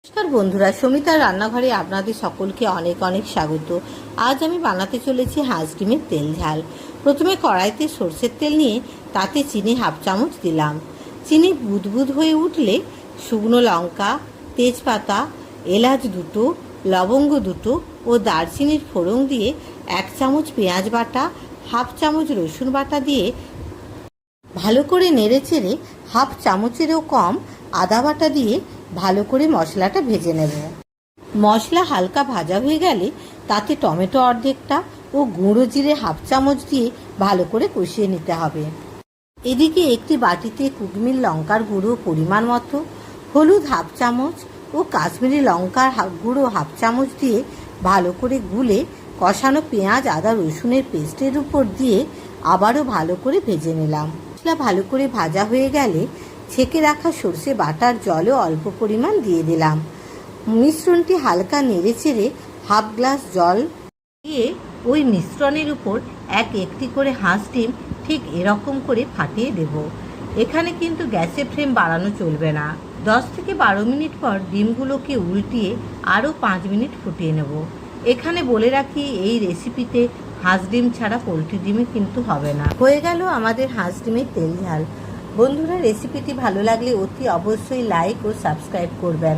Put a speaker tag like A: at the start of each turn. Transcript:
A: নমস্কার বন্ধুরা, সমিতার রান্নাঘরে আপনাদের সকলকে অনেক অনেক স্বাগত। আজ আমি বানাতে চলেছি হাঁস ডিমের তেল ঝাল। প্রথমে কড়াইতে সর্ষের তেল নিয়ে তাতে চিনি হাফ চামচ দিলাম। চিনি বুদবুদ হয়ে উঠলে শুকনো লঙ্কা, তেজপাতা, এলাচ দুটো, লবঙ্গ দুটো ও দারচিনির ফোড়ন দিয়ে 1 চামচ পেঁয়াজ বাটা, হাফ চামচ রসুন বাটা দিয়ে ভালো করে নেড়েচেড়ে হাফ চামচেরও কম আদা বাটা দিয়ে ভালো করে মশলাটা ভেজে নেব। মশলা হালকা ভাজা হয়ে গেলে তাতে টমেটো অর্ধেকটা ও গুঁড়ো জিরে হাফ চামচ দিয়ে ভালো করে কষিয়ে নিতে হবে। এদিকে একটি বাটিতে কুকমির লঙ্কার গুঁড়ো পরিমাণ মতো, হলুদ হাফ চামচ ও কাশ্মীরি লঙ্কার গুঁড়ো হাফ চামচ দিয়ে ভালো করে গুলে কষানো পেঁয়াজ আদা রসুনের পেস্টের উপর দিয়ে আবারও ভালো করে ভেজে নিলাম। মশলা ভালো করে ভাজা হয়ে গেলে ছেঁকে রাখা সর্ষে বাটার জলও অল্প পরিমাণ দিয়ে দিলাম। মিশ্রণটি হালকা নেড়েচেড়ে হাফ গ্লাস জল দিয়ে ওই মিশ্রণের উপর একটি করে হাঁস ডিম ঠিক এরকম করে ফাটিয়ে দেব। এখানে কিন্তু গ্যাসের ফ্লেম বাড়ানো চলবে না। 10 থেকে 12 মিনিট পর ডিমগুলোকে উল্টিয়ে আরও 5 মিনিট ফুটিয়ে নেব। এখানে বলে রাখি, এই রেসিপিতে হাঁস ডিম ছাড়া পোলট্রি ডিমে কিন্তু হবে না। হয়ে গেল আমাদের হাঁস ডিমের তেল ঝাল। বন্ধুরা, রেসিপিটি ভালো লাগলে অতি অবশ্যই লাইক ও সাবস্ক্রাইব করবেন।